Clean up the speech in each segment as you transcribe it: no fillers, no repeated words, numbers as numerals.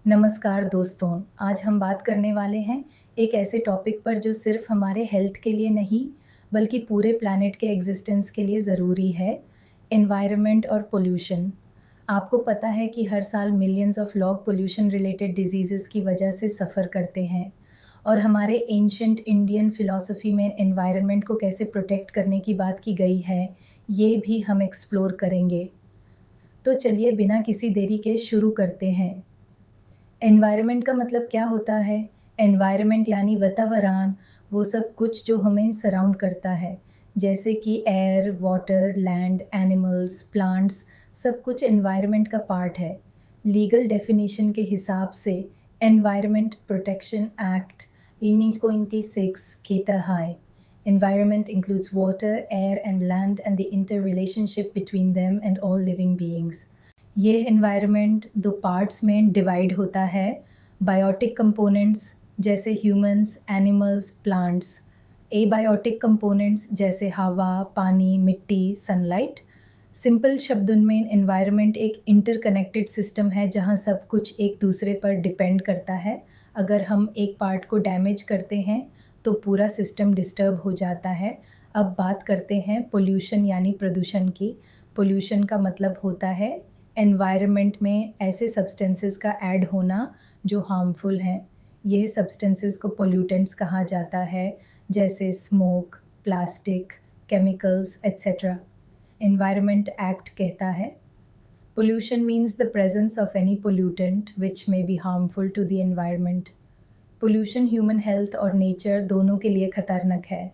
नमस्कार दोस्तों, आज हम बात करने वाले हैं एक ऐसे टॉपिक पर जो सिर्फ हमारे हेल्थ के लिए नहीं, बल्कि पूरे प्लैनेट के एग्जिस्टेंस के लिए ज़रूरी है, एनवायरनमेंट और पोल्यूशन। आपको पता है कि हर साल मिलियंस ऑफ लोग पोल्यूशन रिलेटेड डिजीज़ेज़ की वजह से सफ़र करते हैं और हमारे एंशिएंट इंडियन फ़िलॉसफ़ी में एनवायरनमेंट को कैसे प्रोटेक्ट करने की बात की गई है, ये भी हम एक्सप्लोर करेंगे। तो चलिए बिना किसी देरी के शुरू करते हैं। एनवायरनमेंट का मतलब क्या होता है? एनवायरनमेंट यानी वातावरण, वो सब कुछ जो हमें सराउंड करता है, जैसे कि air, water, land, animals, plants, सब कुछ एनवायरनमेंट का पार्ट है। लीगल डेफिनेशन के हिसाब से एनवायरनमेंट प्रोटेक्शन एक्ट 1926 कहता है, environment includes water, air and land and the interrelationship between them and all living beings। ये एनवायरनमेंट दो पार्ट्स में डिवाइड होता है, बायोटिक कंपोनेंट्स जैसे humans, animals, plants, abiotic components जैसे हवा, पानी, मिट्टी, सनलाइट। सिंपल शब्दों में एनवायरनमेंट एक इंटरकनेक्टेड सिस्टम है जहाँ सब कुछ एक दूसरे पर डिपेंड करता है। अगर हम एक पार्ट को डैमेज करते हैं तो पूरा सिस्टम डिस्टर्ब हो जाता है। अब बात करते हैं पोल्यूशन यानी प्रदूषण की। पोल्यूशन का मतलब होता है एनवायरनमेंट में ऐसे सब्सटेंसेस का ऐड होना जो हार्मफुल हैं। यह सब्सटेंसेस को पोल्यूटेंट्स कहा जाता है, जैसे smoke, plastic, chemicals etcetera. Environment act कहता है, pollution means the presence of any pollutant which may be harmful to the environment. Pollution human health और नेचर दोनों के लिए खतरनाक है।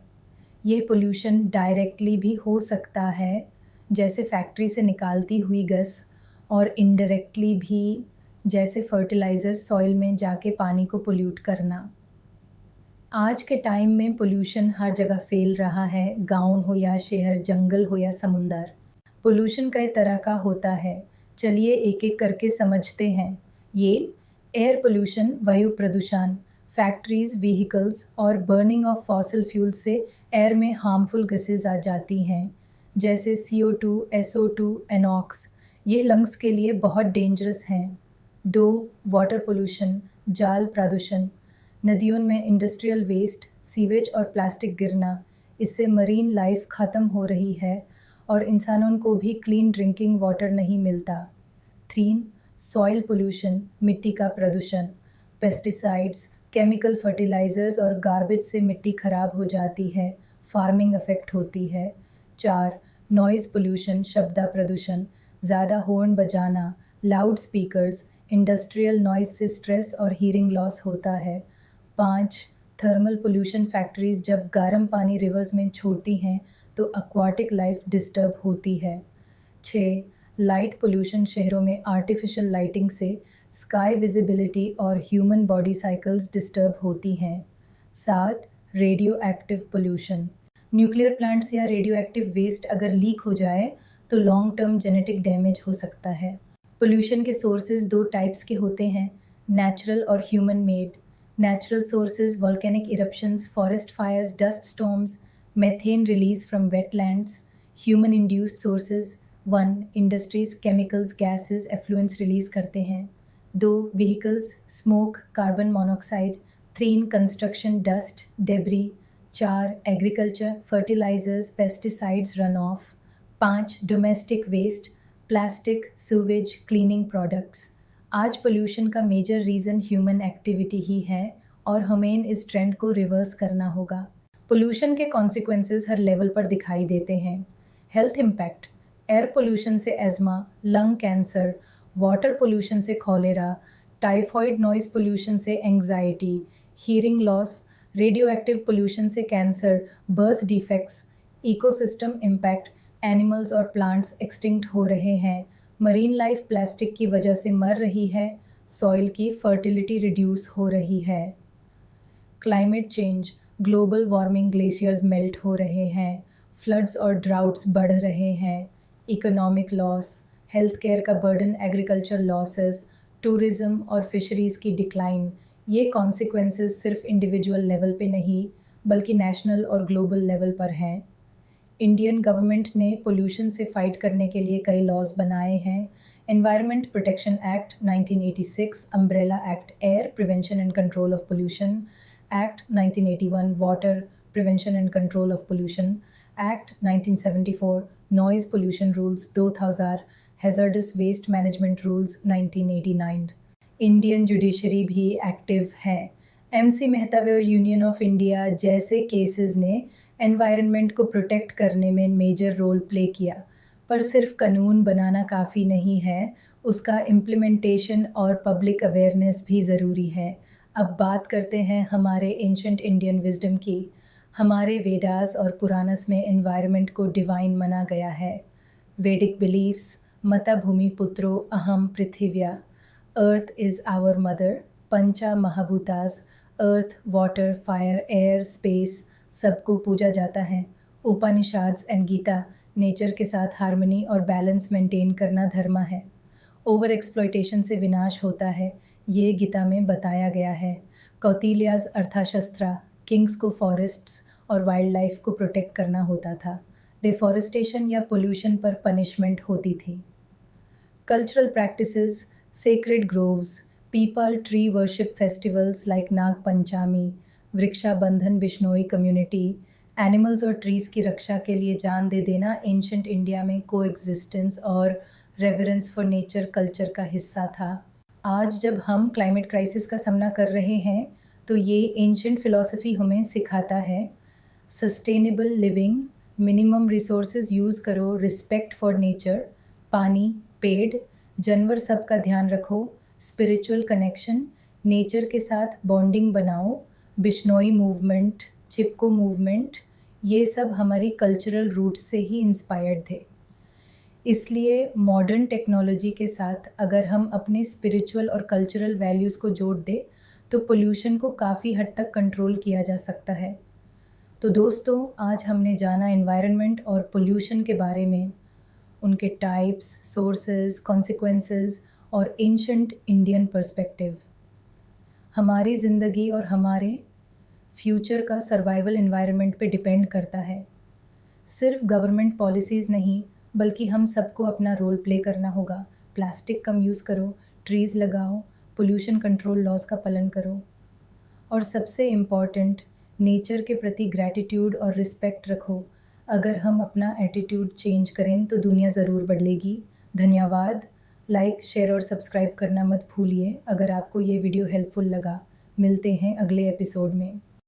यह पोल्यूशन डायरेक्टली भी हो सकता है, जैसे फैक्ट्री से निकालती हुई गैस, और इनडायरेक्टली भी, जैसे फर्टिलाइज़र सॉइल में जाके पानी को पोल्यूट करना। आज के टाइम में पोल्यूशन हर जगह फैल रहा है, गांव हो या शहर, जंगल हो या समुंदर। पोल्यूशन कई तरह का होता है, चलिए एक एक करके समझते हैं। ये एयर पोल्यूशन, वायु प्रदूषण, फैक्ट्रीज, व्हीकल्स और बर्निंग ऑफ फॉसिल फ्यूल से एयर में हार्मफुल गैसेज आ जाती हैं, जैसे CO2, SO2, एनॉक्स। ये लंग्स के लिए बहुत डेंजरस हैं। 2 वाटर पोल्यूशन, जाल प्रदूषण, नदियों में इंडस्ट्रियल वेस्ट, सीवेज और प्लास्टिक गिरना, इससे मरीन लाइफ ख़त्म हो रही है और इंसानों को भी क्लीन ड्रिंकिंग वाटर नहीं मिलता। 3 सॉइल पोल्यूशन, मिट्टी का प्रदूषण, पेस्टिसाइड्स, केमिकल फर्टिलाइज़र्स और गार्बेज से मिट्टी ख़राब हो जाती है, फार्मिंग अफेक्ट होती है। 4 नॉइज़ पोल्यूशन, शब्द प्रदूषण, ज़्यादा हॉर्न बजाना, लाउड स्पीकर्स, इंडस्ट्रियल नॉइज़ से स्ट्रेस और हीयरिंग लॉस होता है। 5 थर्मल पोल्यूशन, फैक्ट्रीज़ जब गर्म पानी रिवर्स में छोड़ती हैं तो एक्वाटिक लाइफ डिस्टर्ब होती है। 6 लाइट पोल्यूशन, शहरों में आर्टिफिशियल लाइटिंग से स्काई विजिबिलिटी और ह्यूमन बॉडी साइकिल्स डिस्टर्ब होती हैं। 7 radio active pollution, nuclear plants या रेडियो एक्टिव वेस्ट अगर लीक हो जाए तो लॉन्ग टर्म जेनेटिक डैमेज हो सकता है। पोल्यूशन के सोर्सेज 2 टाइप्स के होते हैं, नेचुरल और human made. Natural sources volcanic eruptions, forest fires, dust storms, methane release from wetlands. Human induced sources 1 industries, chemicals, gases, effluents release करते हैं। 2 vehicles, smoke, carbon monoxide. 3 construction, dust, debris. 4 agriculture, fertilisers, pesticides, run off. 5 domestic waste, plastic, sewage, cleaning products. आज पोल्यूशन का major reason human activity ही है और हमें इस ट्रेंड को रिवर्स करना होगा। पोल्यूशन के कॉन्सिक्वेंसेस हर लेवल पर दिखाई देते हैं। हेल्थ इम्पैक्ट, एयर पोल्यूशन से asthma, lung cancer, water pollution से कॉलेरा, टाइफॉइड, नॉइज़ पोल्यूशन से anxiety, hearing loss, radioactive pollution से cancer, birth defects. Ecosystem impact, animals और प्लांट्स एक्सटिंक्ट हो रहे हैं, मरीन लाइफ प्लास्टिक की वजह से मर रही है, सॉइल की फर्टिलिटी रिड्यूस हो रही है। Climate change, global warming, glaciers melt हो रहे हैं, फ्लड्स और ड्राउट्स बढ़ रहे हैं। इकोनॉमिक लॉस, हेल्थ केयर का बर्डन, एग्रीकल्चर लॉसेस, टूरिज़्म और फिशरीज़ की डिक्लाइन। ये कॉन्सिक्वेंसेस सिर्फ इंडिविजुअल लेवल पे नहीं, बल्कि नेशनल और ग्लोबल लेवल पर हैं। इंडियन गवर्नमेंट ने पोल्यूशन से फ़ाइट करने के लिए कई लॉज बनाए हैं। Environment Protection Act 1986, Umbrella Act Air Prevention and Control of Pollution, Act 1981 Water Prevention and Control of Pollution, Act 1974 Noise Pollution Rules 2000, Hazardous Waste Management Rules 1989। Indian judiciary भी active है। MC Mehta और union of India जैसे cases ने environment को protect करने में major role play किया, पर सिर्फ कानून बनाना काफ़ी नहीं है, उसका इम्प्लीमेंटेशन और पब्लिक अवेयरनेस भी ज़रूरी है। अब बात करते हैं हमारे एंशंट इंडियन विजडम की। हमारे वेदास और पुराणस में एनवायरनमेंट को डिवाइन माना गया है। वैदिक बिलीफ्स, मता भूमि पुत्रो अहम पृथिव्या, अर्थ इज़ आवर मदर, पंचा महाभूतास, अर्थ, वाटर, फायर, एयर, स्पेस, सबको पूजा जाता है। उपनिषाद्स एंड गीता नेचर के साथ हार्मनी और बैलेंस मेंटेन करना धर्म है। ओवर एक्सप्लॉयटेशन से विनाश होता है, ये गीता में बताया गया है। कौटिल्याज अर्थशास्त्रा, किंग्स को फॉरेस्ट्स और वाइल्ड लाइफ को प्रोटेक्ट करना होता था। डिफॉरेस्टेशन या पोल्यूशन पर पनिशमेंट होती थी। Cultural practices, sacred groves, people tree worship festivals like Nag Panchami, वृक्षा बंधन बिश्नोई कम्युनिटी, एनिमल्स और ट्रीज़ की रक्षा के लिए जान दे देना एंशंट इंडिया में कोएग्जिस्टेंस और रेवरेंस फॉर नेचर कल्चर का हिस्सा था। आज जब हम क्लाइमेट क्राइसिस का सामना कर रहे हैं तो ये एंशंट फिलॉसफी हमें सिखाता है sustainable living, minimum resources use करो, रिस्पेक्ट फॉर नेचर, पानी, पेड़, जानवर सब का ध्यान रखो, स्पिरिचुअल कनेक्शन, नेचर के साथ बॉन्डिंग बनाओ, बिश्नोई मूवमेंट, चिपको मूवमेंट, ये सब हमारी कल्चरल रूट्स से ही इंस्पायर्ड थे। इसलिए मॉडर्न टेक्नोलॉजी के साथ अगर हम अपने स्पिरिचुअल और कल्चरल वैल्यूज़ को जोड़ दें तो पोल्यूशन को काफ़ी हद तक कंट्रोल किया जा सकता है। तो दोस्तों, आज हमने जाना एनवायरनमेंट और पोल्यूशन के बारे में, उनके टाइप्स, सोर्सेज, कॉन्सिक्वेंसेस और एंशंट इंडियन पर्सपेक्टिव। हमारी ज़िंदगी और हमारे फ्यूचर का सर्वाइवल एनवायरनमेंट पे डिपेंड करता है। सिर्फ गवर्नमेंट पॉलिसीज़ नहीं, बल्कि हम सबको अपना रोल प्ले करना होगा। प्लास्टिक कम यूज़ करो, ट्रीज़ लगाओ, पोल्यूशन कंट्रोल लॉज का पालन करो और सबसे इम्पॉर्टेंट, नेचर के प्रति ग्रैटिट्यूड और रिस्पेक्ट रखो। अगर हम अपना एटीट्यूड चेंज करें तो दुनिया ज़रूर बदलेगी। धन्यवाद। लाइक, शेयर और सब्सक्राइब करना मत भूलिए अगर आपको ये वीडियो हेल्पफुल लगा। मिलते हैं अगले एपिसोड में।